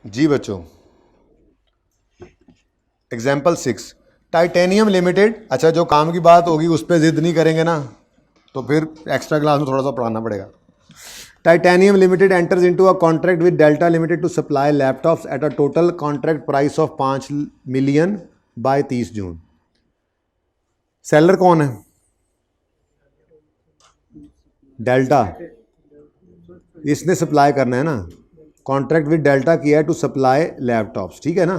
जी बच्चों, example 6, titanium limited. अच्छा, जो काम की बात होगी उस पर जिद नहीं करेंगे ना, तो फिर एक्स्ट्रा क्लास में थोड़ा सा पढ़ाना पड़ेगा। Titanium Limited enters into a contract with Delta Limited to supply laptops at a total contract price of 5 million by 30 June. Seller कौन है? डेल्टा। इसने सप्लाई करना है ना, कॉन्ट्रैक्ट विद डेल्टा किया है टू सप्लाई लैपटॉप्स, ठीक है ना।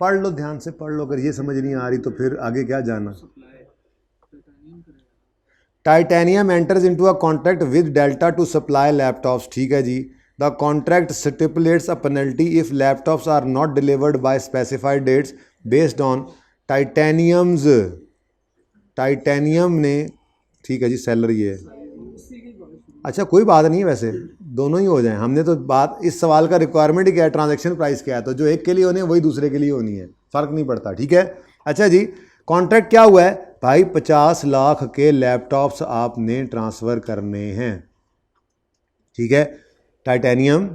पढ़ लो, ध्यान से पढ़ लो, अगर ये समझ नहीं आ रही तो फिर आगे क्या जाना। Titanium enters into a contract with Delta to supply laptops, ठीक है जी। The contract stipulates a penalty if laptops are not delivered by specified dates based on Titanium's. Titanium ने, ठीक है जी, सेलर ये है। अच्छा, कोई बात नहीं है, वैसे दोनों ही हो जाए। हमने तो बात, इस सवाल का रिक्वायरमेंट ही क्या है, ट्रांजैक्शन प्राइस क्या है, तो जो एक के लिए होनी है वही दूसरे के लिए होनी है, फ़र्क नहीं पड़ता, ठीक है। अच्छा जी, कॉन्ट्रैक्ट क्या हुआ है भाई? 50 लाख के लैपटॉप्स आपने ट्रांसफ़र करने हैं, ठीक है। टाइटेनियम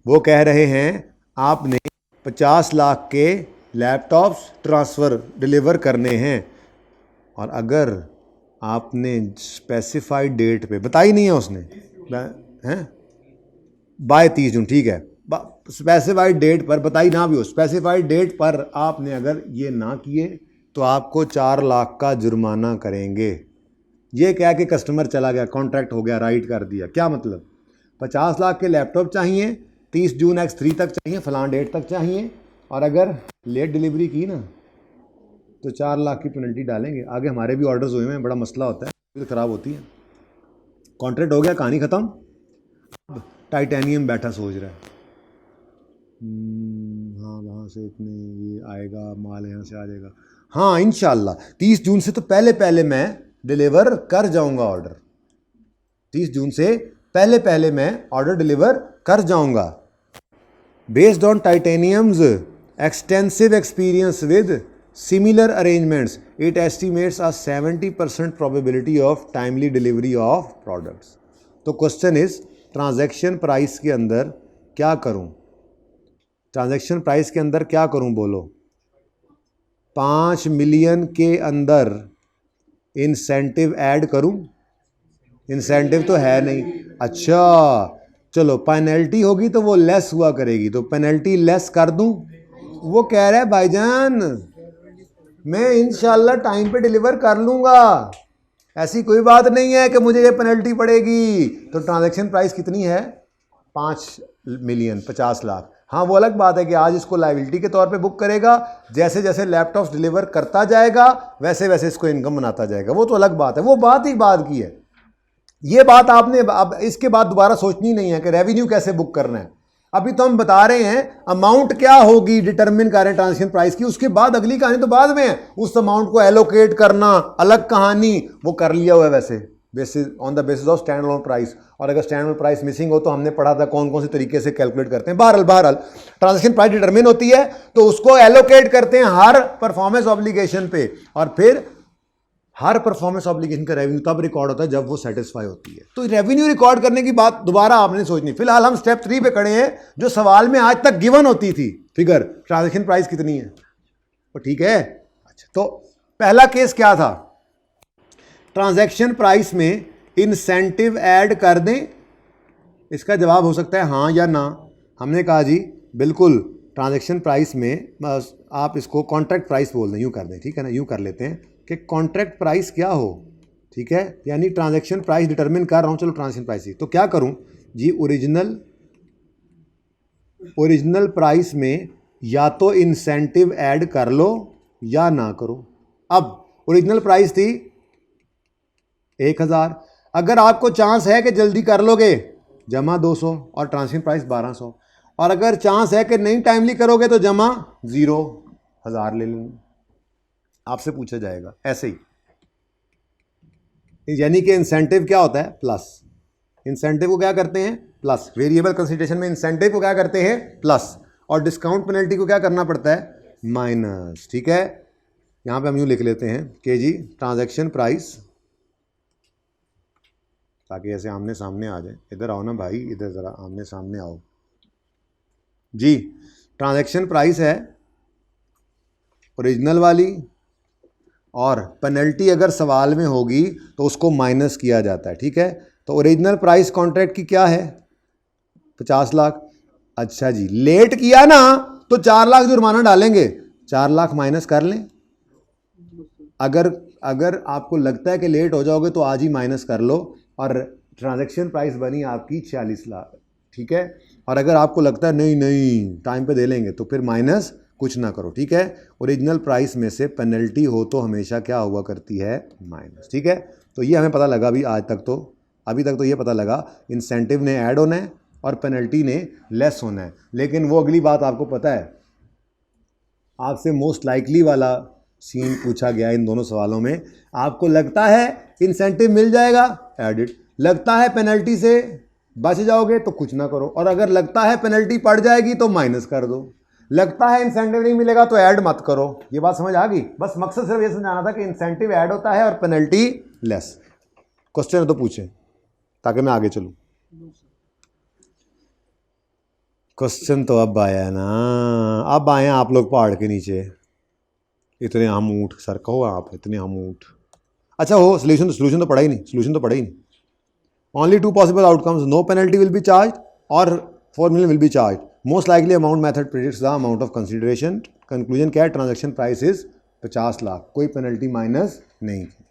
वो कह रहे हैं आपने 50 लाख के लैपटॉप्स ट्रांसफ़र डिलीवर करने हैं, और अगर आपने स्पेसिफाइड डेट पे बताई नहीं है उसने, हैं बाय 30 जून, ठीक है, स्पेसिफाइड डेट पर बताई ना भी हो, स्पेसिफाइड डेट पर आपने अगर ये ना किए तो आपको 4 लाख का जुर्माना करेंगे। ये क्या कि कस्टमर चला गया, कॉन्ट्रैक्ट हो गया, राइट कर दिया, क्या मतलब? 50 लाख के लैपटॉप चाहिए, 30 जून X3 तक चाहिए, फलां डेट तक चाहिए, और अगर लेट डिलीवरी की ना तो 4 लाख की पेनल्टी डालेंगे। आगे हमारे भी ऑर्डर्स हुए हैं, बड़ा मसला होता है, तो ख़राब होती है। कॉन्ट्रैक्ट हो गया, कहानी ख़त्म। अब टाइटेनियम बैठा सोच रहा है, हाँ वहाँ से इतने ये आएगा, माल यहाँ से आ जाएगा, हाँ इंशाल्लाह 30 जून से तो पहले पहले मैं डिलीवर कर जाऊँगा ऑर्डर। 30 जून से पहले पहले मैं ऑर्डर डिलीवर कर जाऊँगा। Based on Titanium's extensive experience with similar arrangements, it estimates a 70% probability of timely delivery of products. तो क्वेश्चन इज, ट्रांजैक्शन प्राइस के अंदर क्या करूं? ट्रांजैक्शन प्राइस के अंदर क्या करूं, बोलो। 5 मिलियन के अंदर इंसेंटिव ऐड करूं? इंसेंटिव तो है नहीं। अच्छा चलो, पेनल्टी होगी तो वो लेस हुआ करेगी, तो पेनल्टी लेस कर दूं? वो कह रहा है भाईजान मैं इंशाल्लाह टाइम पे डिलीवर कर लूँगा, ऐसी कोई बात नहीं है कि मुझे ये पेनल्टी पड़ेगी। तो ट्रांजैक्शन प्राइस कितनी है? 5 मिलियन, 50 लाख। हाँ वो अलग बात है कि आज इसको लायबिलिटी के तौर पे बुक करेगा, जैसे जैसे लैपटॉप्स डिलीवर करता जाएगा वैसे वैसे इसको इनकम बनाता जाएगा, वो तो अलग बात है, वो बात ही बात की है। ये बात आपने अब इसके बाद दोबारा सोचनी नहीं है कि रेवेन्यू कैसे बुक करना है। अभी तो हम बता रहे हैं अमाउंट क्या होगी, डिटरमिन कर रहे हैं ट्रांजैक्शन प्राइस की, उसके बाद अगली कहानी तो बाद में है, उस अमाउंट को एलोकेट करना अलग कहानी, वो कर लिया हुआ है वैसे, basis on the basis of stand alone price. और अगर स्टैंड अलोन प्राइस मिसिंग हो तो हमने पढ़ा था कौन कौन से तरीके से कैलकुलेट करते हैं। बहरहाल ट्रांजैक्शन प्राइस डिटरमिन होती है तो उसको एलोकेट करते हैं हर परफॉर्मेंस ऑब्लिगेशन पे, और फिर हर परफॉर्मेंस ऑब्लिगेशन का रेवेन्यू तब रिकॉर्ड होता है जब वो सेटिस्फाई होती है। तो रेवेन्यू रिकॉर्ड करने की बात दोबारा आपने सोचनी। फिलहाल हम स्टेप 3 पे खड़े हैं, जो सवाल में आज तक गिवन होती थी फिगर, ट्रांजैक्शन प्राइस कितनी है, तो ठीक है। अच्छा, तो पहला केस क्या था? ट्रांजैक्शन प्राइस में इंसेंटिव ऐड कर दें? इसका जवाब हो सकता है हाँ या ना। हमने कहा जी बिल्कुल, ट्रांजैक्शन प्राइस में बस आप इसको कॉन्ट्रैक्ट प्राइस बोल दें, यूँ कर दें, ठीक है ना, यूँ कर लेते हैं कि कॉन्ट्रैक्ट प्राइस क्या हो, ठीक है, यानी ट्रांजैक्शन प्राइस डिटरमिन कर रहा हूँ, चलो ट्रांजैक्शन प्राइस ही, तो क्या करूँ जी, ओरिजिनल प्राइस में या तो इंसेंटिव ऐड कर लो या ना करो। अब ओरिजिनल प्राइस थी 1000, अगर आपको चांस है कि जल्दी कर लोगे जमा 200 और ट्रांजैक्शन प्राइस 1200, और अगर चांस है कि नहीं टाइमली करोगे तो जमा 1000 ले लेंगे, आपसे पूछा जाएगा ऐसे ही। यानी कि इंसेंटिव क्या होता है? प्लस। इंसेंटिव को क्या करते हैं? प्लस। वेरिएबल कंसिडरेशन में इंसेंटिव को क्या करते हैं? प्लस। और डिस्काउंट पेनल्टी को क्या करना पड़ता है? माइनस, ठीक है। यहां पे हम यूं लिख लेते हैं कि जी ट्रांजैक्शन प्राइस, ताकि ऐसे आमने सामने आ जाए। इधर आओ ना भाई, इधर ज़रा आमने सामने आओ। जी ट्रांजैक्शन प्राइस है ओरिजिनल वाली, और पेनल्टी अगर सवाल में होगी तो उसको माइनस किया जाता है, ठीक है। तो ओरिजिनल प्राइस कॉन्ट्रैक्ट की क्या है 50 लाख। अच्छा जी, लेट किया ना तो 4 लाख जुर्माना डालेंगे, 4 लाख माइनस कर लें। अगर अगर आपको लगता है कि लेट हो जाओगे तो आज ही माइनस कर लो, और ट्रांजैक्शन प्राइस बनी आपकी 46 लाख, ठीक है। और अगर आपको लगता है नहीं नहीं टाइम पे दे लेंगे तो फिर माइनस कुछ ना करो, ठीक है। ओरिजिनल प्राइस में से पेनल्टी हो तो हमेशा क्या हुआ करती है माइनस, ठीक है। तो ये हमें पता लगा अभी तक तो ये पता लगा इंसेंटिव ने ऐड होना है और पेनल्टी ने लेस होना है। लेकिन वो अगली बात आपको पता है, आपसे मोस्ट लाइकली वाला सीन पूछा गया इन दोनों सवालों में। आपको लगता है इंसेंटिव मिल जाएगा, ऐड इट। लगता है पेनल्टी से बच जाओगे तो कुछ ना करो, और अगर लगता है पेनल्टी पड़ जाएगी तो माइनस कर दो। लगता है इंसेंटिव नहीं मिलेगा तो ऐड मत करो। ये बात समझ आ गई। बस मकसद सिर्फ ये समझाना था कि इंसेंटिव ऐड होता है और पेनल्टी लेस। क्वेश्चन है तो पूछे ताकि मैं आगे चलूं। क्वेश्चन तो अब आया ना, अब आए आप लोग पहाड़ के नीचे। इतने हम ऊँट सर कहो आप, इतने हम ऊँट। अच्छा हो सोल्यूशन तो पढ़ा ही नहीं। Only 2 possible outcomes, no penalty will be charge और 4 million will be charge. Most likely amount method predicts the amount of consideration. Conclusion क्या है, ट्रांजैक्शन प्राइस इज 50 लाख, कोई पेनल्टी माइनस नहीं की।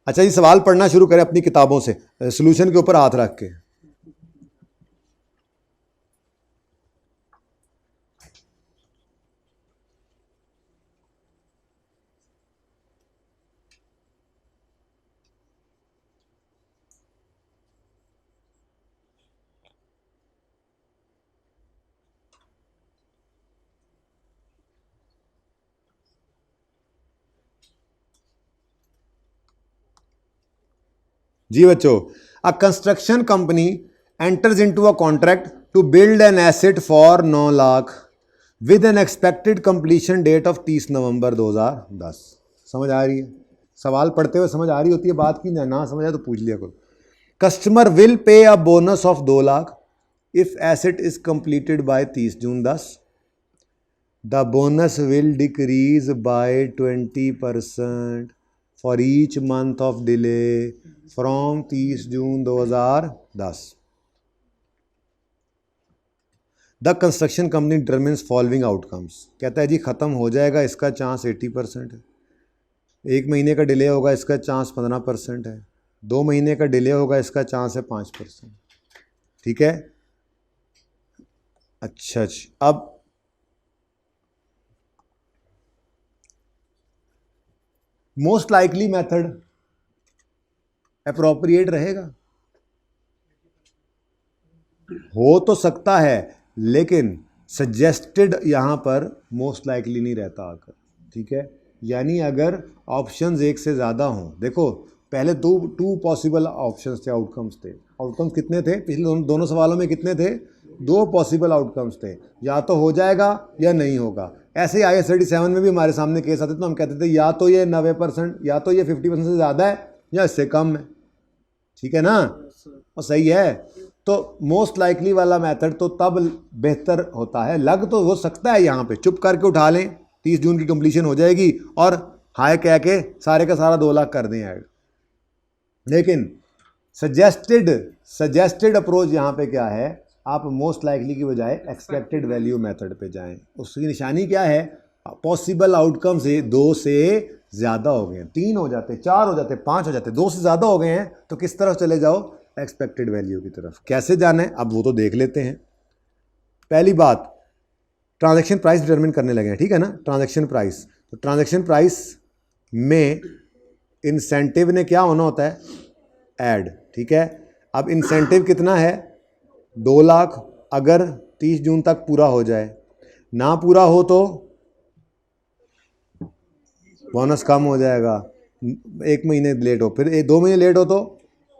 अच्छा ये सवाल पढ़ना शुरू करें अपनी किताबों से, सोल्यूशन के ऊपर हाथ रख के। जी बच्चों, a construction company enters into a contract to build an asset for 9 lakh with an expected completion date of 30 November 2010। समझ आ रही है? सवाल पढ़ते हुए समझ आ रही होती है बात की, ना समझ आए तो पूछ लिया करो। Customer will pay a bonus of 2 lakh if asset is completed by 30 June 10। The bonus will decrease by 20% for each month of delay from 30 June 2010। The construction company determines following outcomes. कहता है जी ख़त्म हो जाएगा इसका चांस 80% है, 1 महीने का delay होगा इसका चांस 15% है, 2 महीने का डिले होगा इसका चांस है 5%, ठीक है। अच्छा अब मोस्ट लाइकली मेथड अप्रोप्रिएट रहेगा, हो तो सकता है लेकिन सजेस्टेड यहां पर मोस्ट लाइकली नहीं रहता आकर, ठीक है। यानी अगर ऑप्शंस एक से ज़्यादा हों, देखो पहले टू पॉसिबल ऑप्शंस थे, आउटकम्स थे। आउटकम्स कितने थे पिछले दोनों सवालों में, कितने थे? 2 पॉसिबल आउटकम्स थे, या तो हो जाएगा या नहीं होगा। ऐसे ही IAS 37 में भी हमारे सामने केस आते तो हम कहते थे या तो ये 90%, या तो ये 50% से ज़्यादा है या इससे कम है, ठीक है ना। और सही है। तो मोस्ट लाइकली वाला मेथड तो तब बेहतर होता है, लग तो हो सकता है यहाँ पे चुप करके उठा लें 30 जून की कंप्लीशन हो जाएगी और हाय कह के सारे का सारा 2 लाख कर दें ऐड। लेकिन सजेस्टेड अप्रोच यहाँ पे क्या है, आप मोस्ट लाइकली की बजाय एक्सपेक्टेड वैल्यू मेथड पे जाएं। उसकी निशानी क्या है, पॉसिबल आउटकम से 2 से ज़्यादा हो गए हैं, 3 हो जाते, 4 हो जाते, 5 हो जाते, 2 से ज़्यादा हो गए हैं तो किस तरफ चले जाओ, एक्सपेक्टेड वैल्यू की तरफ। कैसे जाना है अब वो तो देख लेते हैं। पहली बात, ट्रांजैक्शन प्राइस डिटरमिन करने लगे हैं, ठीक है ना। ट्रांजैक्शन प्राइस, तो ट्रांजैक्शन प्राइस में इंसेंटिव ने क्या होना होता है, ऐड, ठीक है। अब इंसेंटिव कितना है, 2 लाख, अगर 30 जून तक पूरा हो जाए, ना पूरा हो तो बोनस कम हो जाएगा, 1 महीने लेट हो, फिर 2 महीने लेट हो तो।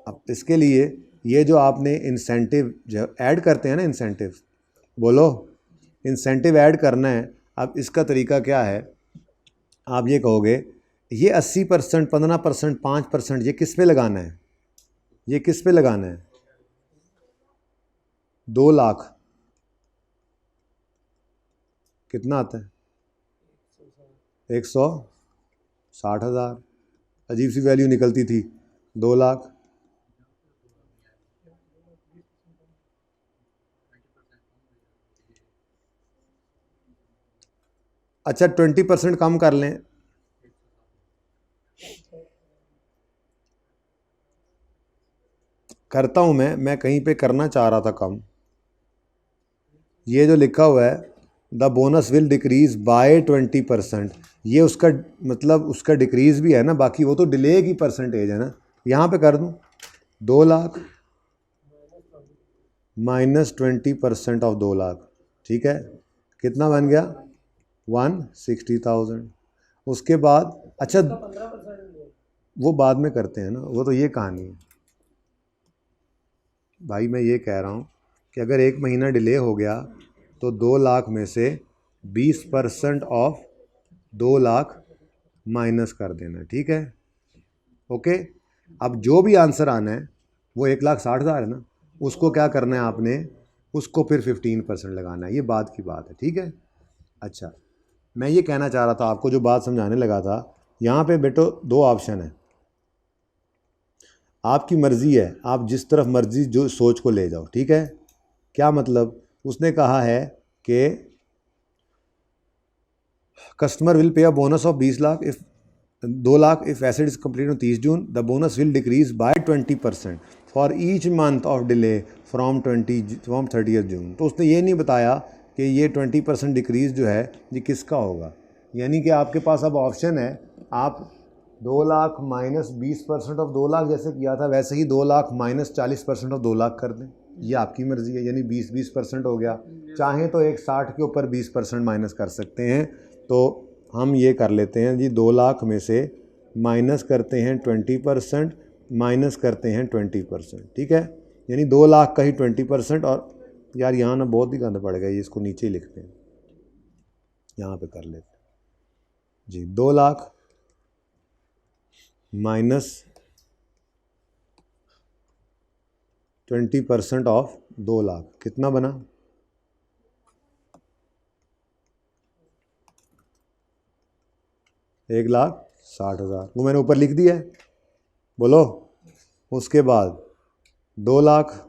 अब इसके लिए ये जो आपने इंसेंटिव जो ऐड करते हैं ना, इंसेंटिव बोलो, इंसेंटिव ऐड करना है। अब इसका तरीका क्या है, आप ये कहोगे ये 80%, 15%, 5%, ये किस पे लगाना है? ये किस पे लगाना है? 2 लाख कितना आता है? 160,000। अजीब सी वैल्यू निकलती थी, 2 लाख। अच्छा 20% कम कर लें, करता हूँ मैं कहीं पे करना चाह रहा था कम। ये जो लिखा हुआ है the bonus will decrease by 20%, ये उसका मतलब उसका डिक्रीज भी है ना, बाकी वो तो डिले की परसेंटेज है ना। यहाँ पे कर दूँ 2 लाख माइनस 20% ऑफ 2 लाख, ठीक है, कितना बन गया? 160,000। उसके बाद अच्छा वो बाद में करते हैं ना, वो तो ये कहानी है भाई। मैं ये कह रहा हूँ कि अगर 1 महीना डिले हो गया तो 2 लाख में से 20% ऑफ 2 लाख माइनस कर देना, ठीक है, ओके। अब जो भी आंसर आना है वो 1,60,000 है ना, उसको क्या करना है आपने? उसको फिर 15% लगाना है, ये बात की बात है, ठीक है। अच्छा मैं ये कहना चाह रहा था आपको, जो बात समझाने लगा था, यहाँ पे बेटो 2 ऑप्शन है, आपकी मर्ज़ी है, आप जिस तरफ मर्ज़ी जो सोच को ले जाओ, ठीक है। क्या मतलब? उसने कहा है कि customer will pay a bonus of 20 lakh if 2 lakh if asset is complete on 30 June, the bonus will decrease by 20% for each month of delay from 30th जून। तो उसने ये नहीं बताया कि ये 20% डिक्रीज़ जो है ये किसका होगा। यानी कि आपके पास अब ऑप्शन है, आप 2 लाख माइनस 20% ऑफ 2 लाख जैसे किया था, वैसे ही 2 लाख माइनस 40% ऑफ 2 लाख कर दें, ये आपकी मर्ज़ी है। यानी 20% हो गया, चाहें तो 160 के ऊपर 20% माइनस कर सकते हैं। तो हम ये कर लेते हैं जी, 2 लाख में से माइनस करते हैं 20%, माइनस करते हैं 20%, ठीक है। यानी 2 लाख का ही 20%। और यार यहाँ ना बहुत ही गंद पड़ गया, ये इसको नीचे ही लिखते हैं, यहाँ पे कर लेते हैं जी। 2 लाख माइनस 20% ऑफ 2 लाख कितना बना? 1,60,000। वो मैंने ऊपर लिख दिया है, बोलो। उसके बाद 2 lakh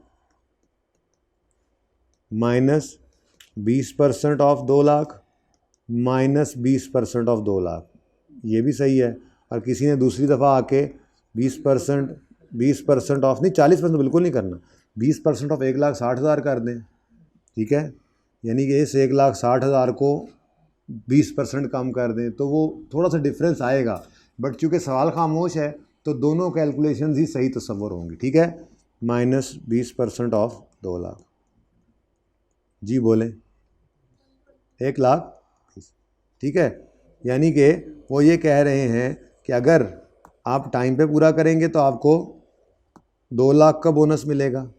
minus 20% of 2 lakh minus 20% of 2 lakh, ये भी सही है। और किसी ने दूसरी दफ़ा आके 20% ऑफ नहीं, 40% बिल्कुल नहीं करना, 20% ऑफ 1,60,000 कर दें, ठीक है। यानी कि इस 1,60,000 को 20% कम कर दें तो वो थोड़ा सा डिफरेंस आएगा, बट चूँकि सवाल खामोश है तो दोनों कैलकुलेशन ही सही तस्वर होंगी, ठीक है। माइनस 20% ऑफ 2 लाख, जी बोलें 1 लाख, ठीक है। यानी कि वो ये कह रहे हैं कि अगर आप टाइम पे पूरा करेंगे तो आपको 2 लाख का बोनस मिलेगा,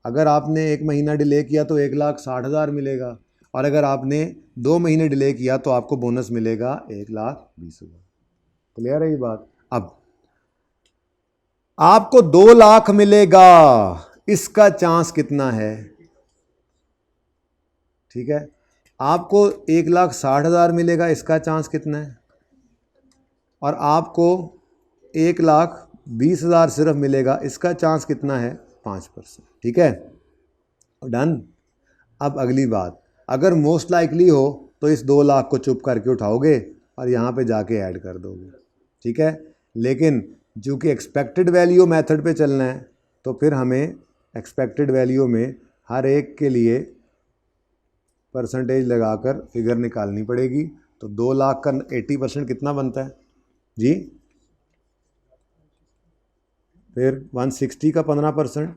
अगर आपने 1 महीना डिले किया तो 1,60,000 मिलेगा, और अगर आपने 2 महीने डिले किया तो आपको बोनस मिलेगा 1,20,000। क्लियर है ये बात? अब आपको 2 लाख मिलेगा, इसका चांस कितना है? ठीक है, आपको 1,60,000 मिलेगा, इसका चांस कितना है? और आपको 1,20,000 सिर्फ मिलेगा, इसका चांस कितना है? 5%, ठीक है, डन। अब अगली बात, अगर मोस्ट लाइकली हो तो इस 2 लाख को चुप करके उठाओगे और यहाँ पे जाके ऐड कर दोगे, ठीक है। लेकिन चूँकि एक्सपेक्टेड वैल्यू मेथड पे चलना है तो फिर हमें एक्सपेक्टेड वैल्यू में हर एक के लिए परसेंटेज लगाकर फिगर निकालनी पड़ेगी। तो 2 लाख का 80% कितना बनता है जी? फिर 160 का 15%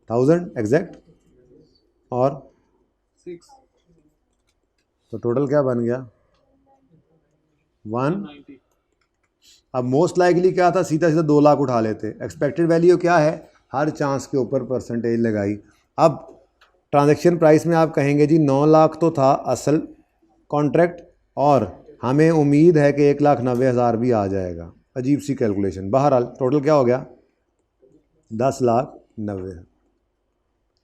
1000 एग्जैक्ट, और 6 तो टोटल क्या बन गया? 1। 90। अब मोस्ट लाइकली क्या था? सीधा सीधा 2 लाख उठा लेते। एक्सपेक्टेड वैल्यू क्या है? हर चांस के ऊपर परसेंटेज लगाई। अब ट्रांजैक्शन प्राइस में आप कहेंगे जी 9 लाख तो था असल कॉन्ट्रैक्ट और हमें उम्मीद है कि 1,90,000 भी आ जाएगा। अजीब सी कैलकुलेशन। बहरहाल टोटल क्या हो गया? 10,90,000।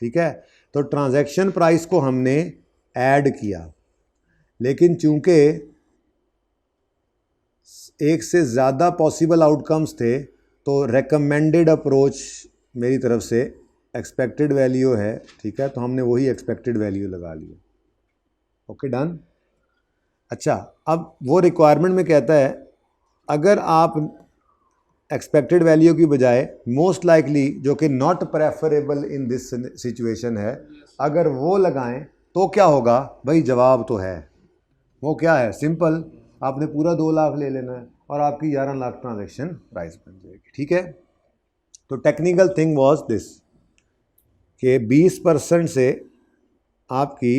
ठीक है, तो ट्रांजैक्शन प्राइस को हमने ऐड किया, लेकिन चूंकि एक से ज़्यादा पॉसिबल आउटकम्स थे तो रेकमेंडेड अप्रोच मेरी तरफ से एक्सपेक्टेड वैल्यू है। ठीक है, तो हमने वही एक्सपेक्टेड वैल्यू लगा ली। Okay, done. अच्छा, अब वो रिक्वायरमेंट में कहता है अगर आप एक्सपेक्टेड वैल्यू की बजाय मोस्ट लाइकली, जो कि not preferable in this situation है, अगर वो लगाएं तो क्या होगा? भाई जवाब तो है, वो क्या है? सिंपल, आपने पूरा 2 लाख ले लेना है और आपकी 11 लाख ट्रांजैक्शन प्राइस बन जाएगी। ठीक है, तो टेक्निकल थिंग वाज दिस कि 20% से आपकी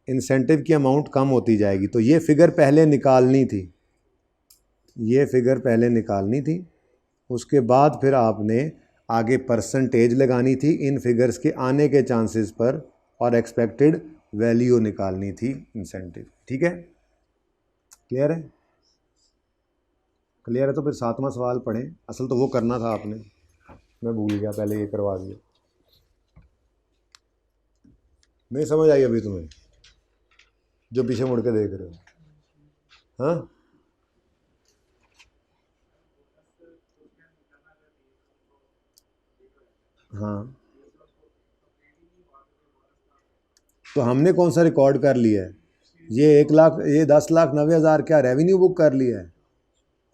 इंसेंटिव की अमाउंट कम होती जाएगी। तो ये फिगर पहले निकालनी थी, ये फिगर पहले निकालनी थी, उसके बाद फिर आपने आगे परसेंटेज लगानी थी इन फिगर्स के आने के चांसेस पर और एक्सपेक्टेड वैल्यू निकालनी थी इंसेंटिव। ठीक है, क्लियर है? क्लियर है तो फिर 7वां सवाल पढ़ें। असल तो वो करना था आपने, मैं भूल गया, पहले ये करवा दिया। नहीं समझ आई अभी तुम्हें जो पीछे मुड़ के देख रहे हो? हाँ, हाँ, तो हमने कौन सा रिकॉर्ड कर लिया है? ये 1,00,000, ये 10,90,000 क्या रेवेन्यू बुक कर लिया है?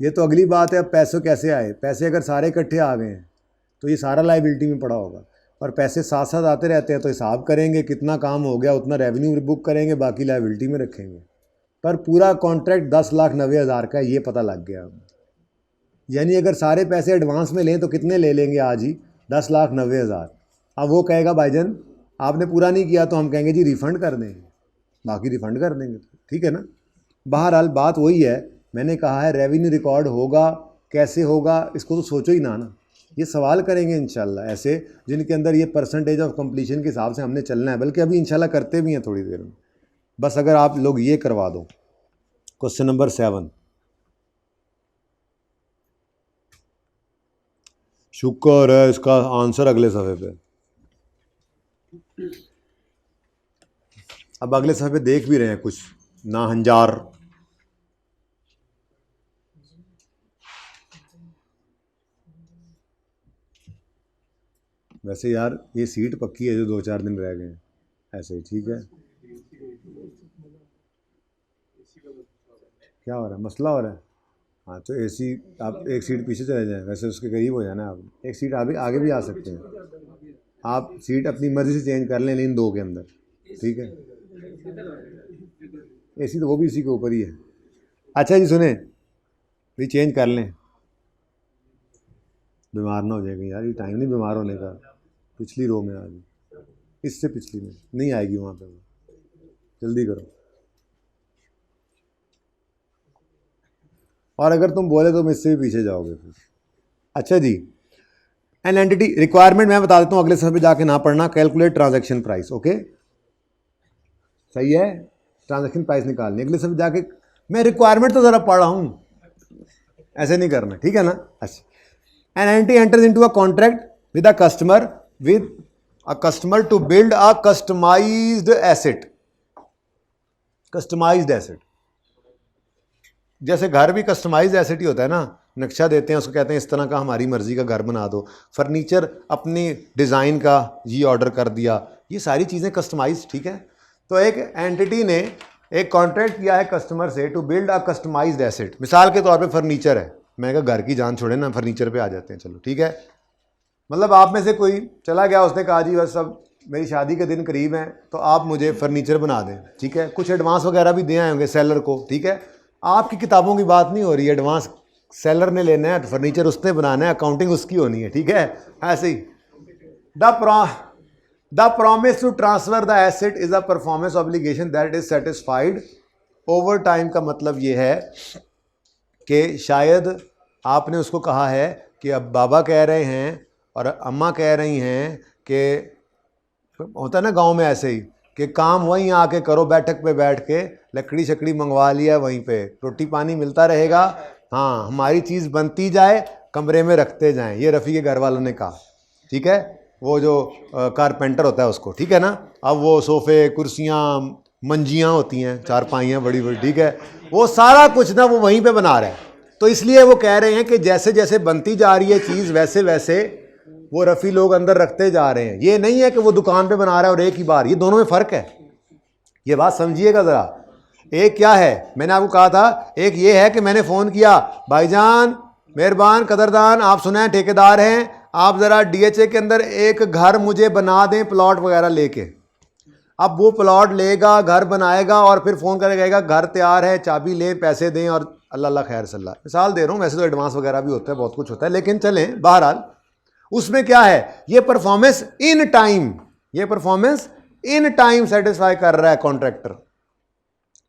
ये तो अगली बात है। अब पैसे कैसे आए? पैसे अगर सारे इकट्ठे आ गए हैं तो ये सारा लाइबिलिटी में पड़ा होगा, और पैसे साथ साथ आते रहते हैं तो हिसाब करेंगे कितना काम हो गया, उतना रेवेन्यू बुक करेंगे, बाकी लाइबिलिटी में रखेंगे। पर पूरा कॉन्ट्रैक्ट 10,90,000 का, ये पता लग गया। यानी अगर सारे पैसे एडवांस में लें तो कितने ले लेंगे आज ही? 10,90,000। अब वो कहेगा भाईजान आपने पूरा नहीं किया, तो हम कहेंगे जी रिफ़ंड कर देंगे, बाकी रिफ़ंड कर देंगे। ठीक है ना? बहरहाल बात वही है, मैंने कहा है रेवेन्यू रिकॉर्ड होगा, कैसे होगा इसको तो सोचो ही ना। ये सवाल करेंगे इंशाल्लाह ऐसे, जिनके अंदर ये परसेंटेज ऑफ कंप्लीशन के हिसाब से हमने चलना है, बल्कि अभी इंशाल्लाह करते भी हैं थोड़ी देर में। बस अगर आप लोग ये करवा दो। क्वेश्चन नंबर 7, शुक्र है इसका आंसर अगले सफ़े पे। अब अगले सफ़े पे देख भी रहे हैं कुछ ना हंजार। वैसे यार ये सीट पक्की है जो 2-4 दिन रह गए हैं, ऐसे ही ठीक है। क्या हो रहा है? मसला हो रहा है? हाँ तो एसी, आप एक सीट पीछे चले जाएं, वैसे उसके करीब हो जाना। आप एक सीट आगे भी आ सकते हैं। आप सीट अपनी मर्ज़ी से चेंज कर लें इन 2 के अंदर। ठीक है, एसी तो वो भी इसी के ऊपर ही है। अच्छा जी सुने, भी चेंज कर लें, बीमार ना हो जाएगा यार। ये टाइम नहीं बीमार होने का। पिछली रो में आ गई, इससे पिछली में नहीं आएगी वहाँ पे, जल्दी करो। और अगर तुम बोले तो मुझसे भी पीछे जाओगे फिर। अच्छा जी, एन एंटिटी रिक्वायरमेंट मैं बता देता हूँ, अगले समय पे जाके ना पढ़ना। Calculate transaction price. ओके, सही है, ट्रांजैक्शन प्राइस निकालनी अगले समय जाके। मैं रिक्वायरमेंट तो ज़रा पढ़ रहा हूँ, ऐसे नहीं करना, ठीक है ना? अच्छा, an entity enters into a contract with a customer to build a customised asset. Customised asset, जैसे घर भी कस्टमाइज एसेट ही होता है ना, नक्शा देते हैं उसको, कहते हैं इस तरह का हमारी मर्ज़ी का घर बना दो। फर्नीचर अपनी डिज़ाइन का ये ऑर्डर कर दिया, ये सारी चीज़ें कस्टमाइज। ठीक है, तो एक एंटिटी ने एक कॉन्ट्रैक्ट किया है कस्टमर से to build a customised asset. मिसाल के तौर पे फर्नीचर है, मैंने कहा घर की जान छोड़े ना, फर्नीचर पे आ जाते हैं, चलो ठीक है। मतलब आप में से कोई चला गया, उसने कहा जी बस अब मेरी शादी के दिन करीब हैं तो आप मुझे फर्नीचर बना दें। ठीक है, कुछ एडवांस वगैरह भी दिए होंगे सेलर को। ठीक है, आपकी किताबों की बात नहीं हो रही है, एडवांस सेलर ने लेना है, फर्नीचर उसने बनाना है, अकाउंटिंग उसकी होनी है। ठीक है, ऐसे ही the promise to transfer the asset is a performance obligation that is satisfied over time. का मतलब ये है कि शायद आपने उसको कहा है कि अब बाबा कह रहे हैं और अम्मा कह रही हैं कि होता है ना गांव में ऐसे ही कि काम वहीं आके करो, बैठक पे बैठ के लकड़ी शकड़ी मंगवा लिया वहीं पे, रोटी पानी मिलता रहेगा, हाँ हमारी चीज़ बनती जाए, कमरे में रखते जाएं। ये रफ़ी के घर वालों ने कहा, ठीक है, वो जो कारपेंटर होता है उसको, ठीक है ना। अब वो सोफ़े कुर्सियाँ मंजियाँ होती हैं, चारपाइयाँ बड़ी बड़ी, ठीक है, वो सारा कुछ ना वो वहीं पे बना रहा है। तो इसलिए वो कह रहे हैं कि जैसे जैसे बनती जा रही है चीज़ वैसे वैसे वो रफ़ी लोग अंदर रखते जा रहे हैं। ये नहीं है कि वो दुकान पे बना रहा है और एक ही बार, ये दोनों में फ़र्क है, ये बात समझिएगा ज़रा। एक क्या है, मैंने आपको कहा था, एक ये है कि मैंने फ़ोन किया, भाईजान मेहरबान कदरदान आप सुना है ठेकेदार हैं, आप ज़रा DHA के अंदर एक घर मुझे बना दें प्लॉट वगैरह लेके। अब वो प्लॉट लेगा, घर बनाएगा और फिर फ़ोन करेगा घर तैयार है, चाबी लें, पैसे दें और अल्लाह अल्लाह खैर सल्ला। मिसाल दे रहा हूँ, वैसे तो एडवांस वगैरह भी होता है, बहुत कुछ होता है, लेकिन चलें बहरहाल उसमें क्या है, ये परफॉर्मेंस इन टाइम, ये परफॉर्मेंस इन टाइम सेटिस्फाई कर रहा है कॉन्ट्रैक्टर।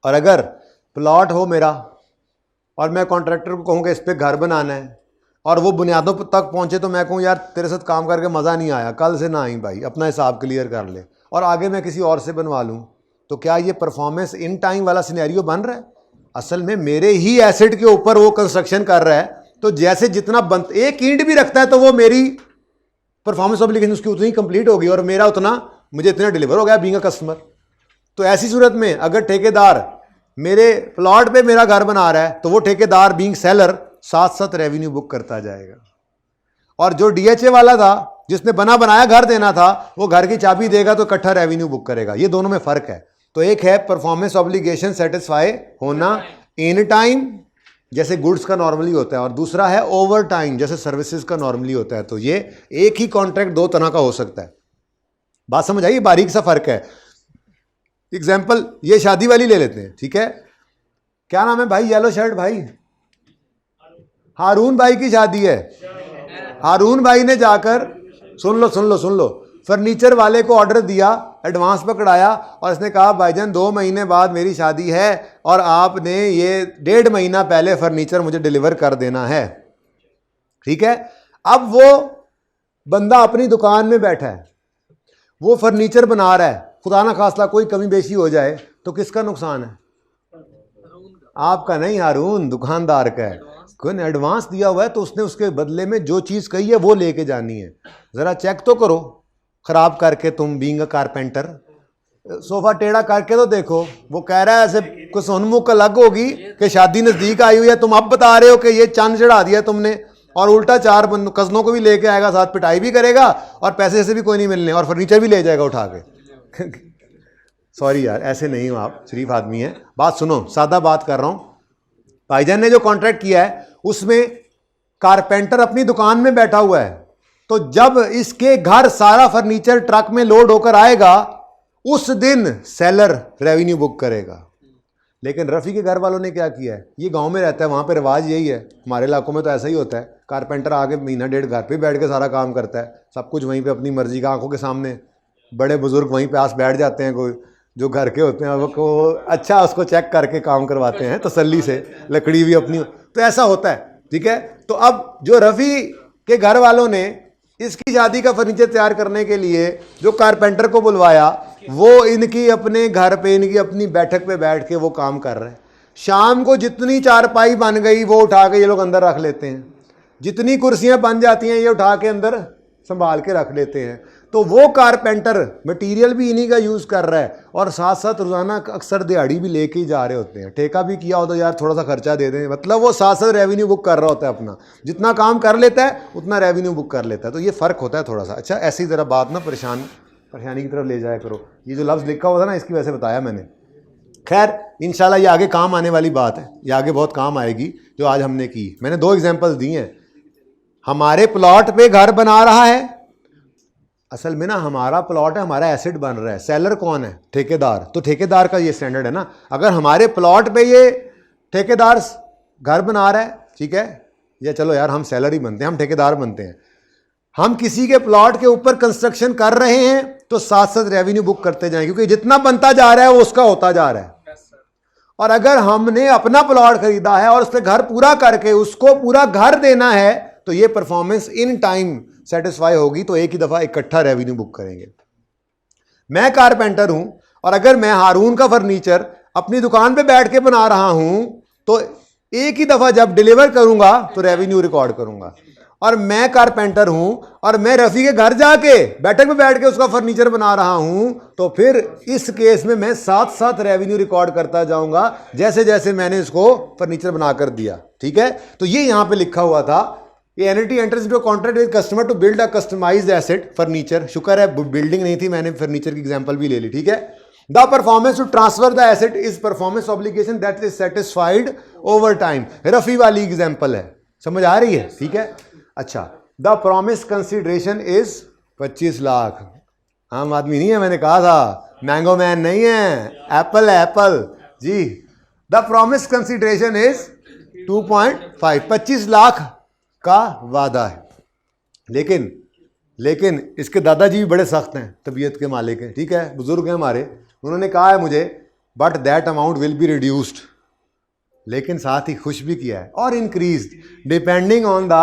और अगर प्लॉट हो मेरा और मैं कॉन्ट्रैक्टर को कहूँ कि इस पर घर बनाना है और वो बुनियादों तक पहुँचे तो मैं कहूँ यार तेरे साथ काम करके मज़ा नहीं आया, कल से ना आई भाई, अपना हिसाब क्लियर कर ले और आगे मैं किसी और से बनवा लूँ, तो क्या ये परफॉर्मेंस इन टाइम वाला सिनेरियो बन रहा है? असल में मेरे ही एसेट के ऊपर वो कंस्ट्रक्शन कर रहा है, तो जैसे जितना बन एक ईंट भी रखता है तो वो मेरी परफॉर्मेंस ऑब्लिगेशन उसकी उतनी कंप्लीट होगी और मेरा उतना, मुझे इतना डिलीवर हो गया बीइंग अ कस्टमर। तो ऐसी सूरत में अगर ठेकेदार मेरे प्लॉट पे मेरा घर बना रहा है तो वो ठेकेदार बीइंग सेलर साथ साथ रेवेन्यू बुक करता जाएगा, और जो DHA वाला था जिसने बना बनाया घर देना था वो घर की चाबी देगा तो इकट्ठा रेवेन्यू बुक करेगा। ये दोनों में फ़र्क है। तो एक है परफॉर्मेंस ऑब्लिगेशन सेटिस्फाई होना इन टाइम जैसे गुड्स का नॉर्मली होता है, और दूसरा है ओवर टाइम जैसे सर्विसेज का नॉर्मली होता है। तो ये एक ही कॉन्ट्रैक्ट दो तरह का हो सकता है। बात समझ आई? बारीक सा फर्क है। एग्जाम्पल ये शादी वाली ले लेते हैं, ठीक है, क्या नाम है भाई येलो शर्ट भाई? हारून भाई की शादी है। हारून भाई ने जाकर सुन लो फर्नीचर वाले को ऑर्डर दिया, एडवांस पकड़ाया और इसने कहा भाईजान 2 महीने बाद मेरी शादी है और आपने ये 1.5 महीना पहले फर्नीचर मुझे डिलीवर कर देना है, ठीक है। अब वो बंदा अपनी दुकान में बैठा है, वो फर्नीचर बना रहा है, खुदा ना खास्ता कोई कमी बेशी हो जाए तो किसका नुकसान है? आपका नहीं हारून, दुकानदार का है। कोई ने एडवांस दिया हुआ है तो उसने उसके बदले में जो चीज़ कही है वो लेके जानी है। ज़रा चेक तो करो, ख़राब करके तुम बीइंग अ कारपेंटर सोफ़ा टेढ़ा करके तो देखो। वो कह रहा है ऐसे कुछ उन्मुख अलग होगी कि शादी नज़दीक आई हुई है, तुम अब बता रहे हो कि ये चंद चढ़ा दिया तुमने, और उल्टा 4 कज़नों को भी लेके आएगा, साथ पिटाई भी करेगा और पैसे से भी कोई नहीं मिलने और फर्नीचर भी ले जाएगा उठा के। सॉरी यार, ऐसे नहीं हो आप, शरीफ आदमी है। बात सुनो, सादा बात कर रहा हूँ। भाईजान ने जो कॉन्ट्रैक्ट किया है उसमें कारपेंटर अपनी दुकान में बैठा हुआ है, तो जब इसके घर सारा फर्नीचर ट्रक में लोड होकर आएगा उस दिन सेलर रेवेन्यू बुक करेगा। लेकिन रफ़ी के घर वालों ने क्या किया है, ये गांव में रहता है, वहाँ पे रिवाज यही है, हमारे इलाकों में तो ऐसा ही होता है, कारपेंटर आगे महीना 1.5 घर पे बैठ के सारा काम करता है, सब कुछ वहीं पे अपनी मर्जी का, आंखों के सामने बड़े बुजुर्ग वहीं पे आस बैठ जाते हैं, कोई जो घर के होते हैं वो अच्छा उसको चेक करके काम करवाते हैं तसल्ली से, लकड़ी भी अपनी, तो ऐसा होता है, ठीक है। तो अब जो रफ़ी के घर वालों ने इसकी शादी का फर्नीचर तैयार करने के लिए जो कारपेंटर को बुलवाया, वो इनकी अपने घर पे, इनकी अपनी बैठक पे बैठ के वो काम कर रहे हैं। शाम को जितनी चारपाई बन गई वो उठा के ये लोग अंदर रख लेते हैं, जितनी कुर्सियां बन जाती हैं ये उठा के अंदर संभाल के रख लेते हैं। तो वो कारपेंटर मटेरियल भी इन्हीं का यूज़ कर रहा है और साथ साथ रोज़ाना अक्सर दिहाड़ी भी लेके ही जा रहे होते हैं। ठेका भी किया हो तो यार थोड़ा सा खर्चा दे दें, मतलब वो साथ साथ रेवेन्यू बुक कर रहा होता है, अपना जितना काम कर लेता है उतना रेवेन्यू बुक कर लेता है। तो ये फ़र्क होता है थोड़ा सा। अच्छा, ऐसी ज़रा बात ना परेशानी की तरफ ले जाया करो। ये जो लफ्ज़ लिखा हुआ था ना, इसकी वजह से बताया मैंने। खैर इंशाल्लाह ये आगे काम आने वाली बात है, ये आगे बहुत काम आएगी जो आज हमने की। मैंने 2 एग्जाम्पल्स दी हैं। हमारे प्लॉट पे घर बना रहा है, असल में ना हमारा प्लॉट है, हमारा एसेट बन रहा है। सेलर कौन है? ठेकेदार। तो ठेकेदार का ये स्टैंडर्ड है ना, अगर हमारे प्लॉट पे ये ठेकेदार घर बना रहा है, ठीक है, या चलो यार हम सेलर ही बनते हैं, हम ठेकेदार बनते हैं, हम किसी के प्लॉट के ऊपर कंस्ट्रक्शन कर रहे हैं तो साथ साथ रेवेन्यू बुक करते जाएं, क्योंकि जितना बनता जा रहा है वो उसका होता जा रहा है। और अगर हमने अपना प्लॉट खरीदा है और उस पर घर पूरा करके उसको पूरा घर देना है तो ये परफॉर्मेंस इन टाइम सेटिस्फाई होगी, तो एक ही दफ़ा इकट्ठा रेवेन्यू बुक करेंगे। मैं कारपेंटर हूं और अगर मैं हारून का फर्नीचर अपनी दुकान पे बैठ के बना रहा हूं तो एक ही दफा जब डिलीवर करूंगा तो रेवेन्यू रिकॉर्ड करूंगा। और मैं कारपेंटर हूं और मैं रफ़ी के घर जाके बैठक में बैठ के उसका फर्नीचर बना रहा हूं तो फिर इस केस में मैं साथ साथ रेवेन्यू रिकॉर्ड करता जाऊंगा जैसे जैसे मैंने इसको फर्नीचर बनाकर दिया। ठीक है, तो ये यहां पे लिखा हुआ था, ये NLT enters into contract with customer to build a customised asset furniture. शुक्र है बिल्डिंग नहीं थी, मैंने फर्नीचर की एग्जांपल भी ले ली। ठीक है, the performance to transfer the asset is performance obligation that is satisfied over time. Rafi वाली एग्जांपल है, समझ आ रही है? ठीक है, अच्छा। The promise consideration is 25 lakh. आम आदमी नहीं है, मैंने कहा था, मैंगो मैन नहीं है, एप्पल है, एप्पल जी। The promise consideration is 2.5, 25 lakh का वादा है। लेकिन इसके दादाजी भी बड़े सख्त हैं, तबीयत के मालिक हैं, ठीक है, बुजुर्ग हैं हमारे। उन्होंने कहा है मुझे, but that amount will be reduced, लेकिन साथ ही खुश भी किया है, और increase depending on the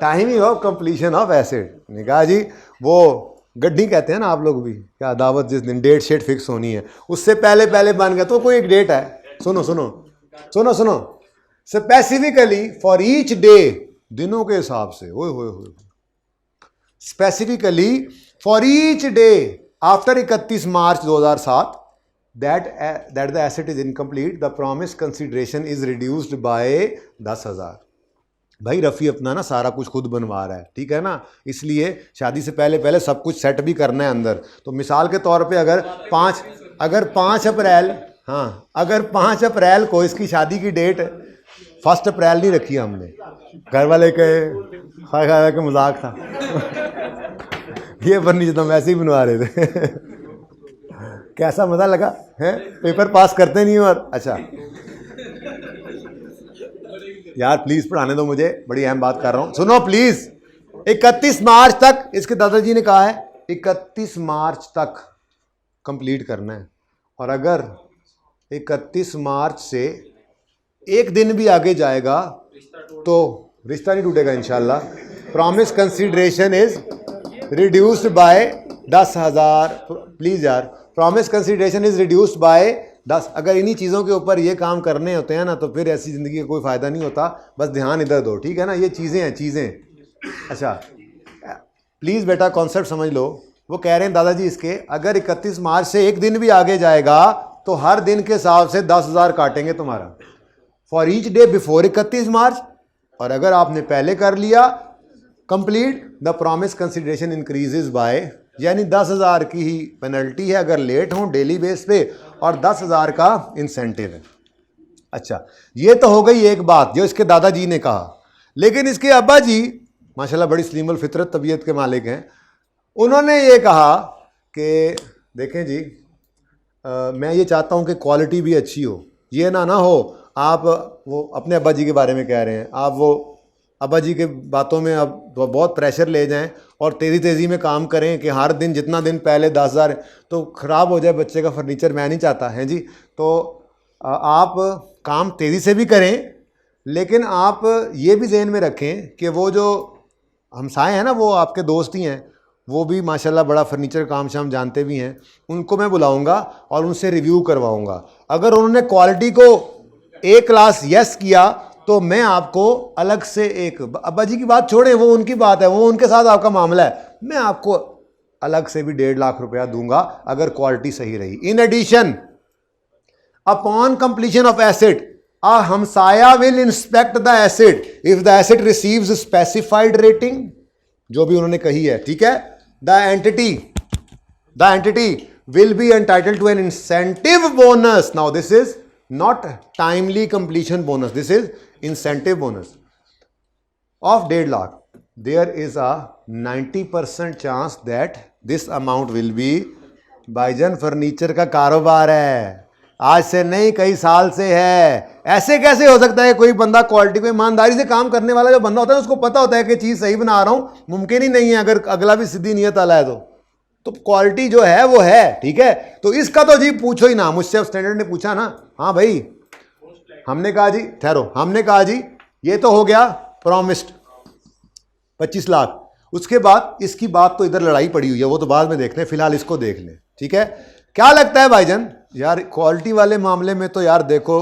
timing of completion of asset. ने कहा जी वो गड्डी कहते हैं ना आप लोग भी, क्या दावत जिस दिन डेट शेट फिक्स होनी है उससे पहले पहले बन गया तो कोई एक डेट है। सुनो सुनो सुनो सुनो, स्पेसिफिकली फॉर ईच डे, दिनों के हिसाब से, हो specifically for each day after 31 March 2007 that the asset is incomplete, the promise consideration is reduced by 10,000। भाई रफ़ी अपना ना सारा कुछ खुद बनवा रहा है, ठीक है ना, इसलिए शादी से पहले पहले सब कुछ सेट भी करना है अंदर। तो मिसाल के तौर पे अगर 5 अप्रैल, हाँ, अगर 5 अप्रैल को इसकी शादी की डेट 1 अप्रैल नहीं रखी हमने, घर वाले कहे खाए के मजाक था ये फर्नीचर तो हम ऐसे ही बनवा रहे थे कैसा मजा लगा है, पेपर पास करते नहीं और अच्छा यार प्लीज पढ़ाने दो मुझे, बड़ी अहम बात कर रहा हूं, सुनो प्लीज। 31 मार्च तक, इसके दादाजी ने कहा है 31 मार्च तक कंप्लीट करना है। और अगर 31 मार्च से एक दिन भी आगे जाएगा तो रिश्ता नहीं टूटेगा इंशाल्लाह। Promise consideration is reduced by 10,000। Please यार, promise consideration is reduced by 10। अगर इन्हीं चीज़ों के ऊपर ये काम करने होते हैं ना तो फिर ऐसी ज़िंदगी का कोई फ़ायदा नहीं होता। बस ध्यान इधर दो, ठीक है ना, ये चीज़ें हैं, चीज़ें। अच्छा प्लीज़ बेटा कॉन्सेप्ट समझ लो। वो कह रहे हैं दादाजी इसके, अगर 31 मार्च से एक दिन भी आगे जाएगा तो हर दिन के हिसाब से 10,000 काटेंगे तुम्हारा, फॉर ईच डे बिफोर 31 मार्च। और अगर आपने पहले कर लिया complete, the promise consideration increases by, यानी 10,000 की ही पेनल्टी है अगर लेट हो डेली बेस पे, और 10,000 का इंसेंटिव है। अच्छा, ये तो हो गई एक बात जो इसके दादाजी ने कहा। लेकिन इसके अब्बा जी माशाल्लाह बड़ी सलीमुल फितरत तबीयत के मालिक हैं। उन्होंने ये कहा कि देखें जी, मैं ये चाहता हूँ कि क्वालिटी भी अच्छी हो, ये ना हो आप वो अपने अब्बा जी के बारे में कह रहे हैं, आप वो अब्बा जी के बातों में अब तो बहुत प्रेशर ले जाएं और तेज़ी में काम करें कि हर दिन जितना दिन पहले 10,000 तो ख़राब हो जाए बच्चे का फर्नीचर, मैं नहीं चाहता है जी। तो आप काम तेज़ी से भी करें, लेकिन आप ये भी ज़हन में रखें कि वो जो हमसाए हैं ना, वो आपके दोस्त ही हैं, वो भी माशाल्लाह बड़ा फर्नीचर काम शाम जानते भी हैं, उनको मैं बुलाऊँगा और उनसे रिव्यू करवाऊँगा। अगर उन्होंने क्वालिटी को A क्लास यस किया तो मैं आपको अलग से एक, अब्बा जी की बात छोड़ें, वो उनकी बात है, वो उनके साथ आपका मामला है, मैं आपको अलग से भी 1.5 लाख रुपया दूंगा अगर क्वालिटी सही रही। In addition, upon completion of asset, a हमसाया will inspect the asset if the asset receives specified rating, जो भी उन्होंने कही है, ठीक है। The entity will be entitled to an incentive bonus. Now this is not timely completion bonus, this is incentive bonus of 1.5 lakh. There is a 90% chance that this amount will be, भाईजान furniture का कारोबार है, आज से नहीं कई साल से है। ऐसे कैसे हो सकता है कोई बंदा क्वालिटी को ईमानदारी से काम करने वाला जो बंदा होता है उसको पता होता है कि चीज़ सही बना रहा हूँ, मुमकिन ही नहीं है अगर अगला भी सीधी नियत वाला है तो क्वालिटी जो है वो है, ठीक है। तो इसका तो जी पूछो ही ना, मुझसे स्टैंडर्ड ने पूछा ना, हाँ भाई, हमने कहा जी ठहरो, हमने कहा जी ये तो हो गया प्रॉमिस्ड 25 लाख। उसके बाद इसकी बात तो इधर लड़ाई पड़ी हुई है, वो तो बाद में देखते हैं, फिलहाल इसको देख लें, ठीक है। क्या लगता है भाईजान? यार क्वालिटी वाले मामले में तो यार देखो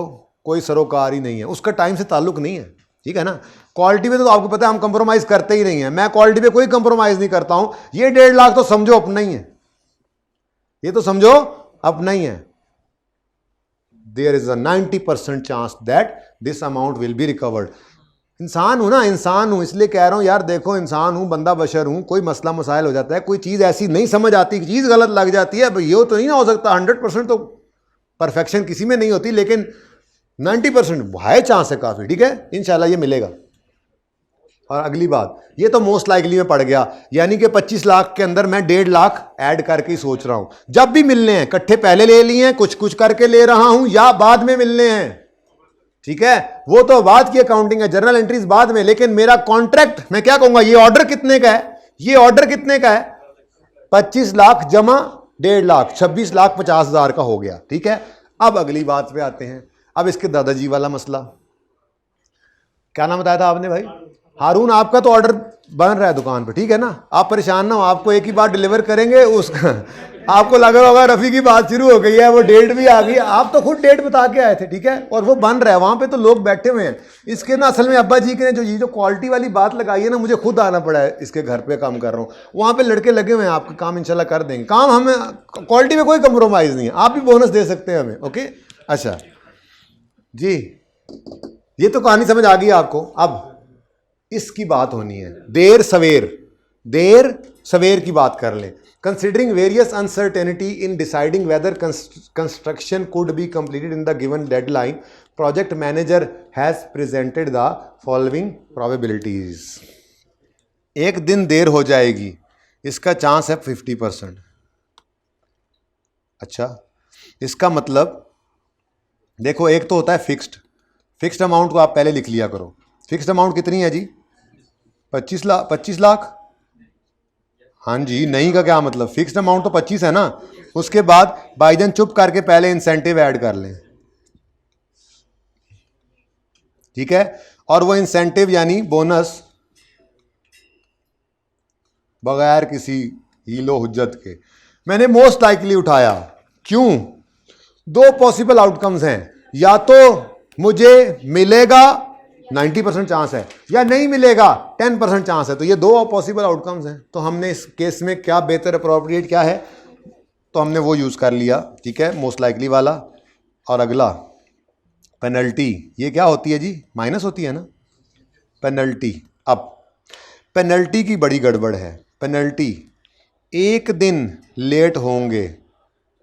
कोई सरोकार ही नहीं है, उसका टाइम से ताल्लुक नहीं है, ठीक है ना। क्वालिटी में तो आपको पता है हम कंप्रोमाइज करते ही नहीं है, मैं क्वालिटी पे कोई कंप्रोमाइज नहीं करता हूं। ये 1.5 लाख तो समझो अपना ही है, ये तो समझो अपना ही है। There is a 90% chance that this amount will be recovered. इंसान हूं ना, इंसान हूं, इसलिए कह रहा हूं यार देखो इंसान हूं, बंदा बशर हूं, कोई मसला मसाइल हो जाता है, कोई चीज़ ऐसी नहीं समझ आती, चीज़ गलत लग जाती है, ये तो नहीं ना हो सकता 100% तो परफेक्शन किसी में नहीं होती, लेकिन 90% है चांस है काफ़ी, ठीक है, इंशाल्लाह ये मिलेगा। और अगली बात, ये तो मोस्ट लाइकली में पड़ गया, यानी कि 25 लाख के अंदर मैं 1.5 लाख ऐड करके ही सोच रहा हूं। जब भी मिलने हैं इकट्ठे पहले ले लिए हैं, कुछ कुछ करके ले रहा हूं, या बाद में मिलने हैं, ठीक है, वो तो बाद की अकाउंटिंग है, जर्नल एंट्रीज बाद में। लेकिन मेरा कॉन्ट्रैक्ट, मैं क्या कहूंगा, ये ऑर्डर कितने का है, ये ऑर्डर कितने का है, 25 लाख जमा 1.5 लाख, 26 लाख 50,000 का हो गया, ठीक है। अब अगली बात पे आते हैं, अब इसके दादाजी वाला मसला। क्या नाम बताया था आपने भाई? हारून। आपका तो ऑर्डर बन रहा है दुकान पे, ठीक है ना, आप परेशान ना हो, आपको एक ही बार डिलीवर करेंगे, उसका आपको लग रहा होगा रफ़ी की बात शुरू हो गई है, वो डेट भी आ गई, आप तो खुद डेट बता के आए थे, ठीक है, और वो बन रहा है, वहाँ पे तो लोग बैठे हुए हैं। इसके ना असल में अब्बा जी के जो ये जो क्वालिटी वाली बात लगाई है ना, मुझे खुद आना पड़ा है, इसके घर पे काम कर रहा हूँ, वहाँ पे लड़के लगे हुए हैं, आपका काम इंशाल्लाह कर देंगे, काम हमें क्वालिटी में कोई कंप्रोमाइज़ नहीं है, आप भी बोनस दे सकते हैं हमें, ओके। अच्छा जी, ये तो कहानी समझ आ गई आपको। अब इसकी बात होनी है, देर सवेर की बात कर लें। Considering various uncertainty in deciding weather construction could be completed in the given deadline, project manager has presented the following probabilities. एक दिन देर हो जाएगी, इसका चांस है 50%। अच्छा, इसका मतलब देखो, एक तो होता है फिक्स्ड अमाउंट को आप पहले लिख लिया करो। फिक्स्ड अमाउंट कितनी है जी? 25 लाख। हाँ जी, नहीं का क्या मतलब, फिक्स्ड अमाउंट तो 25 है ना। उसके बाद भाईजान चुप करके पहले इंसेंटिव ऐड कर लें, ठीक है, और वो इंसेंटिव यानी बोनस बगैर किसी हीलो हुज्जत के मैंने मोस्ट लाइकली उठाया। क्यों? 2 पॉसिबल आउटकम्स हैं, या तो मुझे मिलेगा 90% चांस है, या नहीं मिलेगा 10% चांस है, तो ये 2 पॉसिबल आउटकम्स हैं। तो हमने इस केस में क्या बेहतर अप्रोप्रिएट क्या है, तो हमने वो यूज़ कर लिया, ठीक है, मोस्ट लाइकली वाला। और अगला पेनल्टी, ये क्या होती है जी? माइनस होती है ना पेनल्टी। अब पेनल्टी की बड़ी गड़बड़ है, पेनल्टी 1 दिन लेट होंगे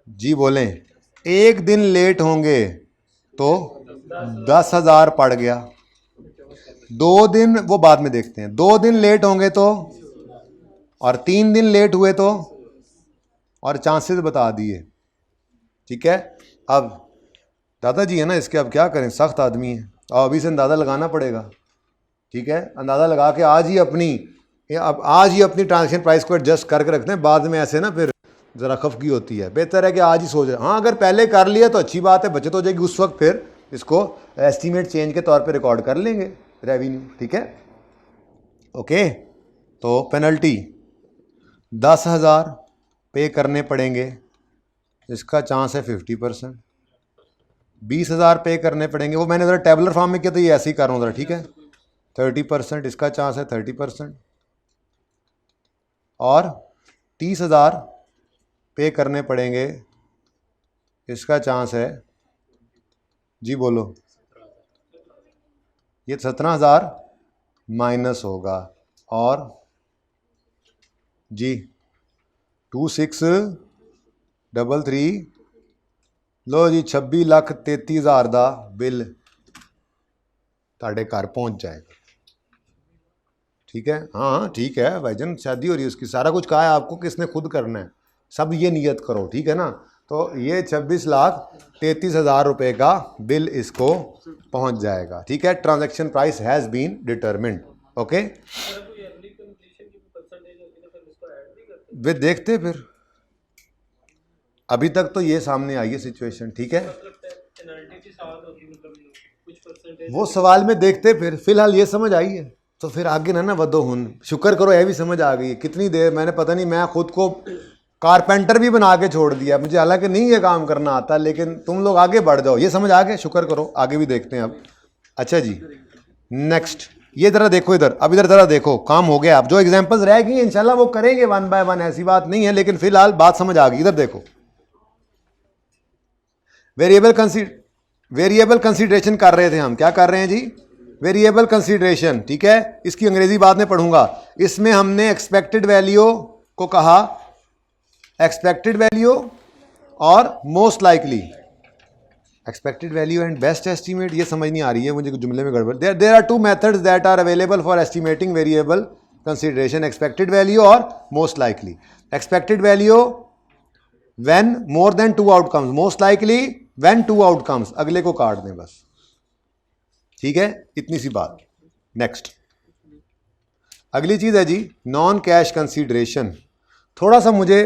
जी, बोलें 1 दिन लेट होंगे तो 10,000 पड़ गया। 2 दिन, वो बाद में देखते हैं, 2 दिन लेट होंगे तो, और 3 दिन लेट हुए तो, और चांसेस बता दिए, ठीक है। अब दादाजी है ना इसके, अब क्या करें, सख्त आदमी है, और अभी से अंदाज़ा लगाना पड़ेगा, ठीक है, अंदाज़ा लगा के आज ही अपनी ट्रांजेक्शन प्राइस को एडजस्ट करके रखते हैं, बाद में ऐसे ना फिर ज़रा खफगी होती है। बेहतर है कि आज ही सोच रहे, हाँ अगर पहले कर लिया तो अच्छी बात है, बचत हो जाएगी, उस वक्त फिर इसको एस्टीमेट चेंज के तौर पे रिकॉर्ड कर लेंगे रेवेन्यू, ठीक है, ओके। तो पेनल्टी 10,000 पे करने पड़ेंगे, इसका चांस है 50%। 20,000 पे करने पड़ेंगे, वो मैंने ज़रा टेबलर फॉर्म में किया तो ये ऐसे ही कर रहा हूँ ज़रा, ठीक है, 30%, इसका चांस है 30%। और 30,000 पे करने पड़ेंगे, इसका चांस है जी, बोलो, ये 17,000 माइनस होगा, और जी 2633, लो जी 26,33,000 का बिल ताड़े घर पहुँच जाएगा, ठीक है। हाँ ठीक है भाईजान, शादी हो रही है उसकी, सारा कुछ कहा है आपको कि इसने खुद करना है, सब ये नियत करो, ठीक है ना। तो ये 26,33,000 रुपये का बिल इसको पहुंच जाएगा, ठीक है। Transaction price has been determined, okay. वे देखते फिर, अभी तक तो ये सामने आई है सिचुएशन, ठीक है, वो सवाल में देखते फिर, फिलहाल ये समझ आई है तो फिर आगे ना वदो हुन, शुक्र करो ये भी समझ आ गई। कितनी देर मैंने, पता नहीं, मैं खुद को कारपेंटर भी बना के छोड़ दिया मुझे, हालांकि नहीं ये काम करना आता, लेकिन तुम लोग आगे बढ़ जाओ, ये समझ आ गए, शुक्र करो, आगे भी देखते हैं अब। अच्छा जी, नेक्स्ट ये जरा देखो इधर, अब इधर जरा देखो, काम हो गया। अब जो एग्जांपल्स रह गई इंशाल्लाह वो करेंगे 1 बाय 1, ऐसी बात नहीं है, लेकिन फिलहाल बात समझ आ गई। इधर देखो, वेरिएबल कंसीडरेशन कर रहे थे हम, क्या कर रहे हैं जी, वेरिएबल कंसीडरेशन, ठीक है। इसकी अंग्रेजी बाद में पढ़ूंगा। इसमें हमने एक्सपेक्टेड वैल्यू को कहा, एक्सपेक्टेड वैल्यू और most likely, expected value and best estimate, ये समझ नहीं आ रही है मुझे, जुमले में गड़बड़। There are 2 methods that are available for estimating variable consideration, expected value और most likely. Expected value when more than 2 outcomes, most likely when 2 outcomes, अगले को काट दें बस, ठीक है, इतनी सी बात। नेक्स्ट अगली चीज है जी नॉन कैश कंसीडरेशन। थोड़ा सा मुझे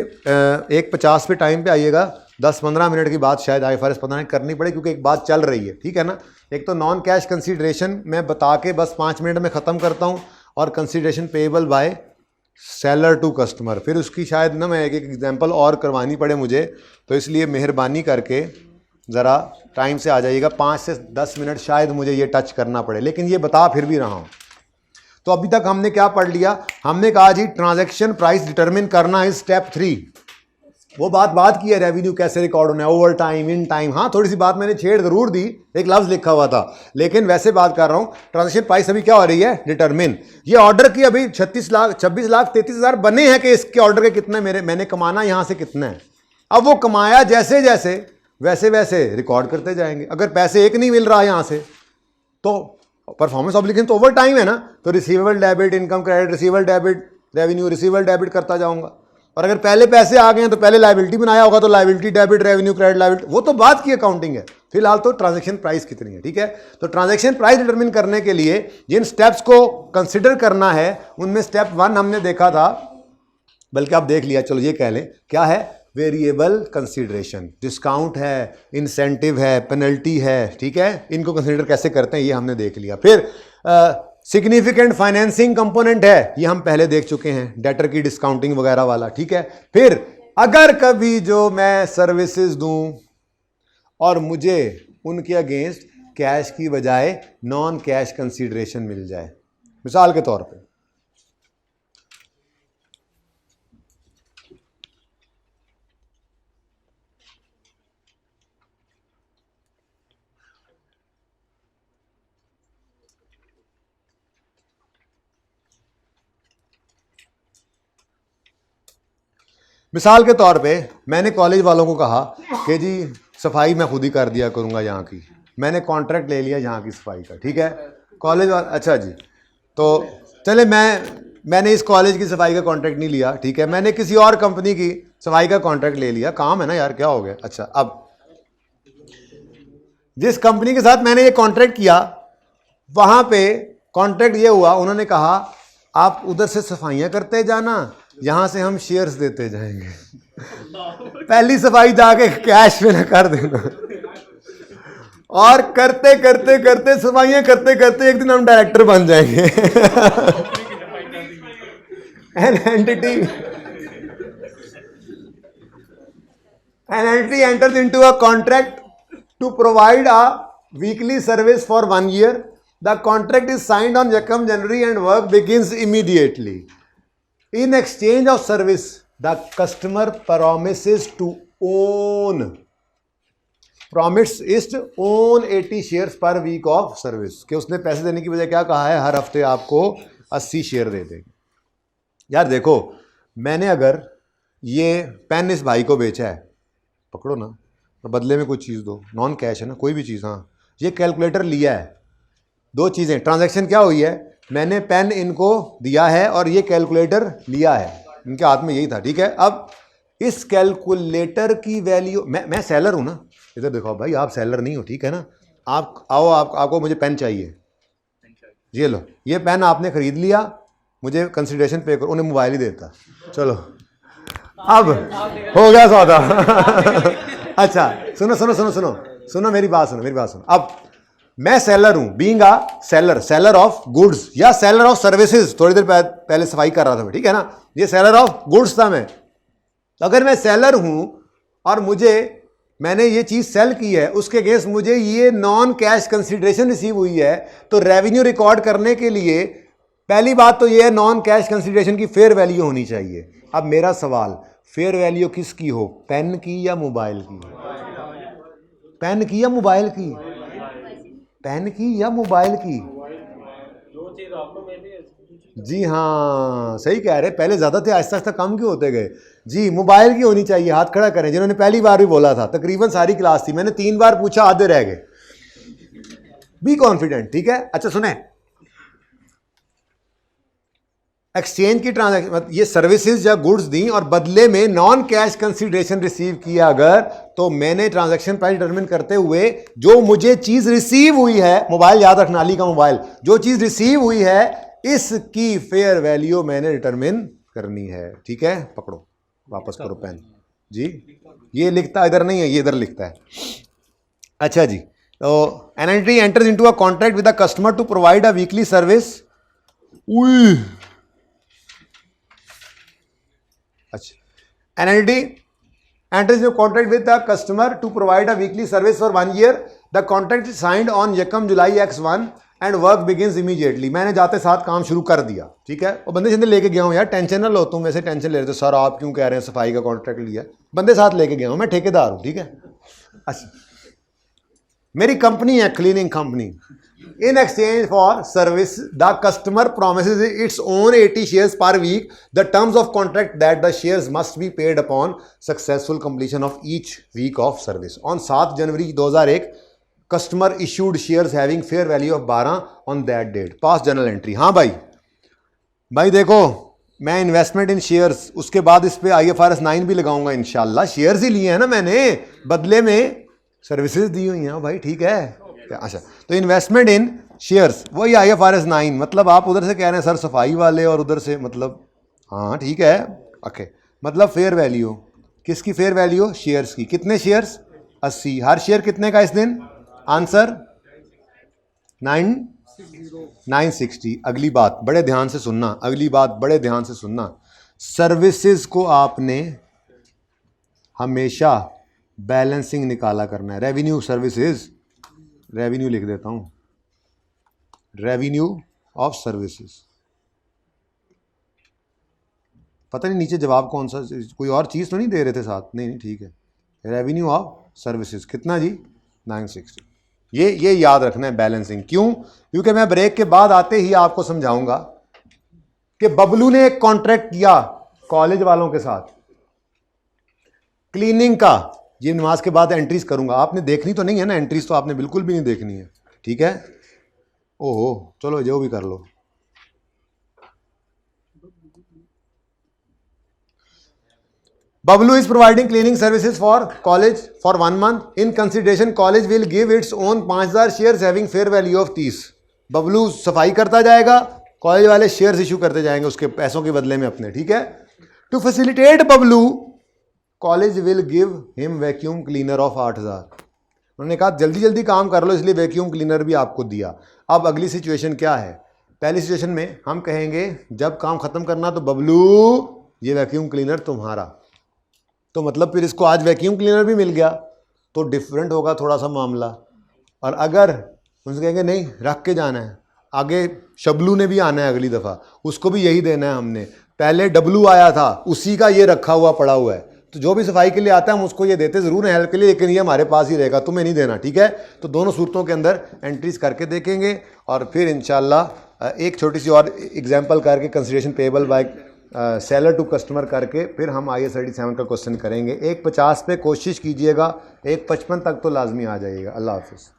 1:50 पे टाइम पे आइएगा, 10-15 मिनट की बात शायद IFRS पता नहीं करनी पड़े, क्योंकि एक बात चल रही है, ठीक है ना। एक तो नॉन कैश कंसीडरेशन मैं बता के बस 5 मिनट में ख़त्म करता हूँ, और consideration payable by seller to customer, फिर उसकी शायद ना मैं एक एग्जांपल और करवानी पड़े मुझे, तो इसलिए मेहरबानी करके ज़रा टाइम से आ जाइएगा, 5 से 10 मिनट शायद मुझे ये टच करना पड़े, लेकिन ये बता फिर भी रहा हूँ। तो अभी तक हमने क्या पढ़ लिया, हमने कहा जी ट्रांजैक्शन प्राइस डिटरमिन करना है स्टेप 3, वो बात की है, रेवेन्यू कैसे रिकॉर्ड होना है, ओवर टाइम, इन टाइम, हाँ थोड़ी सी बात मैंने छेड़ जरूर दी, एक लफ्ज लिखा हुआ था, लेकिन वैसे बात कर रहा हूँ। ट्रांजैक्शन प्राइस अभी क्या हो रही है, डिटरमिन। ये ऑर्डर की अभी 26,33,000 बने हैं कि इसके ऑर्डर के कितने मैंने कमाना यहाँ से कितना है। अब वो कमाया जैसे जैसे वैसे वैसे रिकॉर्ड करते जाएंगे। अगर पैसे एक नहीं मिल रहा यहाँ से तो परफॉर्मेंस ऑब्लिगेशन तो ओवर टाइम है ना, तो receivable debit, income credit, receivable debit, revenue, receivable debit करता जाऊंगा। और अगर पहले पैसे आ गए हैं तो पहले लायबिलिटी बनाया होगा, तो liability debit, revenue credit, liability, वो तो बात की अकाउंटिंग है। फिलहाल तो ट्रांजैक्शन प्राइस कितनी है, ठीक है। तो ट्रांजैक्शन प्राइस डिटरमिन करने के लिए जिन स्टेप्स को कंसिडर करना है, उनमें स्टेप 1 हमने देखा था, बल्कि आप देख लिया, चलो ये कह लें क्या है, वेरिएबल कंसीडरेशन। डिस्काउंट है, इंसेंटिव है, पेनल्टी है, ठीक है, इनको कंसीडर कैसे करते हैं ये हमने देख लिया। फिर सिग्निफिकेंट फाइनेंसिंग कंपोनेंट है, ये हम पहले देख चुके हैं, डेटर की डिस्काउंटिंग वगैरह वाला, ठीक है। फिर अगर कभी जो मैं सर्विसेज दूं और मुझे उनके अगेंस्ट कैश की बजाय नॉन कैश कंसीडरेशन मिल जाए, मिसाल के तौर पे मैंने कॉलेज वालों को कहा कि जी सफाई मैं खुद ही कर दिया करूंगा यहाँ की, मैंने कॉन्ट्रैक्ट ले लिया यहाँ की सफाई का, ठीक है। कॉलेज वाला, अच्छा जी, तो चले मैंने इस कॉलेज की सफाई का कॉन्ट्रैक्ट नहीं लिया, ठीक है, मैंने किसी और कंपनी की सफाई का कॉन्ट्रैक्ट ले लिया, काम है ना यार, क्या हो गया। अच्छा, अब जिस कंपनी के साथ मैंने ये कॉन्ट्रैक्ट किया, वहां पे कॉन्ट्रैक्ट ये हुआ, उन्होंने कहा आप उधर से सफाइयां करते जाना, यहां से हम शेयर्स देते जाएंगे, पहली सफाई जाके कैश में ना कर देना। और करते करते करते सफाइयां करते करते एक दिन हम डायरेक्टर बन जाएंगे। N entity enters into a contract to provide a weekly service for 1 year. The contract is signed on January and work begins immediately. In exchange of service, the customer promises to own 80 shares per week of service. कि उसने पैसे देने की बजाय क्या कहा है, हर हफ्ते आपको 80 शेयर दे देंगे। यार देखो, मैंने अगर ये पेन इस भाई को बेचा है, पकड़ो ना, तो बदले में कुछ चीज़ दो, नॉन कैश है ना, कोई भी चीज़, हाँ, ये कैलकुलेटर लिया है, 2 चीज़ें, ट्रांजैक्शन क्या हुई है, मैंने पेन इनको दिया है और ये कैलकुलेटर लिया है, इनके हाथ में यही था, ठीक है। अब इस कैलकुलेटर की वैल्यू, मैं सेलर हूँ ना, इधर देखो भाई, आप सेलर नहीं हो, ठीक है ना, आप आओ, आपको मुझे पेन चाहिए, ये लो, ये पेन आपने खरीद लिया, मुझे कंसिडरेशन पे करो, उन्हें मोबाइल ही देता, चलो अब हो गया सौदा। अच्छा सुनो मेरी बात सुनो। अब मैं सेलर हूं, being a seller of goods या सेलर ऑफ सर्विसेज, थोड़ी देर पहले सफाई कर रहा था मैं, ठीक है ना, ये सेलर ऑफ गुड्स था मैं, अगर मैं सेलर हूं और मैंने ये चीज सेल की है, उसके अगेंस्ट मुझे ये नॉन कैश कंसिडरेशन रिसीव हुई है, तो रेवेन्यू रिकॉर्ड करने के लिए पहली बात तो ये है नॉन कैश कंसिडरेशन की फेयर वैल्यू होनी चाहिए। अब मेरा सवाल, फेयर वैल्यू किसकी हो, पेन की या मोबाइल की? पेन की या मोबाइल की? पेन की या मोबाइल की? जी हाँ, सही कह रहे, पहले ज्यादा थे, आहिस्ता आहिस्ता कम क्यों होते गए? जी, मोबाइल की होनी चाहिए। हाथ खड़ा करें जिन्होंने पहली बार भी बोला था। तकरीबन सारी क्लास थी, मैंने 3 बार पूछा, आधे रह गए। बी कॉन्फिडेंट, ठीक है। अच्छा सुने, एक्सचेंज की ट्रांजैक्शन, ये सर्विसेज या गुड्स दी और बदले में नॉन कैश कंसीडरेशन रिसीव किया अगर, तो मैंने ट्रांजैक्शन प्राइस डिटरमिन करते हुए जो मुझे चीज रिसीव हुई है, मोबाइल याद रखना, अली का मोबाइल, जो चीज रिसीव हुई है इसकी फेयर वैल्यू मैंने डिटरमिन करनी है। ठीक है, पकड़ो, वापस करो पेन। जी, ये लिखता इधर नहीं है, ये इधर लिखता है। अच्छा जी, तो an entity enters into a contract with a customer to provide a weekly service. अच्छा, an entity enters into contract with the customer to provide a weekly service for 1 year. The contract is signed on यकम जुलाई X1 and work begins immediately. मैंने जाते साथ काम शुरू कर दिया। ठीक है, और बंदे जिंदे लेके गया हूँ यार, टेंशन ना लो तुम, वैसे टेंशन ले रहे थे सर आप क्यों कह रहे हैं सफाई का कॉन्ट्रैक्ट लिया, बंदे साथ लेके गया हूँ, मैं ठेकेदार हूँ। ठीक है, अच्छा, मेरी कंपनी है, cleaning company. In exchange for service, the customer promises its own 80 shares per week. The terms of contract that the shares must be paid upon successful completion of each week of service. On 7 January 2001, customer issued shares having fair value of 12 on that date. Past journal entry. हाँ भाई देखो, मैं investment इन shares, उसके बाद इस पे IFRS 9 भी लगाऊंगा इंशाल्लाह। शेयर्स ही लिए हैं ना मैंने, बदले में सर्विसेज दी हुई हैं भाई। ठीक है, अच्छा, तो इन्वेस्टमेंट इन शेयर्स वही IFRS 9, मतलब आप उधर से कह रहे हैं सर सफाई वाले और उधर से, मतलब हाँ ठीक है, ओके, मतलब फेयर वैल्यू किसकी? फेयर वैल्यू शेयर्स की। कितने शेयर्स? 80। हर शेयर कितने का इस दिन? आंसर 960। अगली बात बड़े ध्यान से सुनना, अगली बात बड़े ध्यान से सुनना, सर्विसेज को आपने हमेशा बैलेंसिंग निकाला करना है। रेवेन्यू सर्विसेज, रेवेन्यू लिख देता हूं, रेवेन्यू ऑफ सर्विसेज। पता नहीं नीचे जवाब कौन सा, कोई और चीज़ तो नहीं दे रहे थे साथ? नहीं, ठीक है, रेवेन्यू ऑफ सर्विसेज कितना जी? 960। ये याद रखना है, बैलेंसिंग। क्यों? क्योंकि मैं ब्रेक के बाद आते ही आपको समझाऊंगा कि बबलू ने एक कॉन्ट्रैक्ट किया कॉलेज वालों के साथ क्लीनिंग का। ये नमाज के बाद एंट्रीज करूंगा, आपने देखनी तो नहीं है ना एंट्रीज, तो आपने बिल्कुल भी नहीं देखनी है। ठीक है, ओहो चलो जो भी कर लो। Bablu is providing cleaning services for college for 1 month. In consideration, college will give its own 5000 shares having fair value of 30। Bablu सफाई करता जाएगा, कॉलेज वाले शेयर्स इशू करते जाएंगे उसके पैसों के बदले में अपने। ठीक है, to facilitate Bablu, college will give him vacuum cleaner of 8000। उन्होंने कहा जल्दी जल्दी काम कर लो, इसलिए वैक्यूम क्लीनर भी आपको दिया। अब अगली सिचुएशन क्या है? पहली सिचुएशन में हम कहेंगे जब काम खत्म करना तो बबलू ये वैक्यूम क्लीनर तुम्हारा, तो मतलब फिर इसको आज वैक्यूम क्लीनर भी मिल गया, तो डिफरेंट होगा थोड़ा सा मामला। और अगर उनसे कहेंगे नहीं रख के जाना है, आगे शबलू ने भी आना है अगली दफ़ा, उसको भी यही देना है हमने, पहले डब्लू आया था उसी का ये रखा हुआ पड़ा हुआ है, तो जो भी सफाई के लिए आता है हम उसको ये देते ज़रूर हैं हेल्प के लिए, लेकिन ये हमारे पास ही रहेगा, तुम्हें नहीं देना। ठीक है, तो दोनों सूरतों के अंदर एंट्रीज करके देखेंगे और फिर इंशाल्लाह एक छोटी सी और एग्जांपल करके consideration payable by seller to customer करके फिर हम IAS 37 का क्वेश्चन करेंगे। 150 पे कोशिश कीजिएगा, 155 तक तो लाजमी आ जाइएगा। अल्लाह हाफिज़।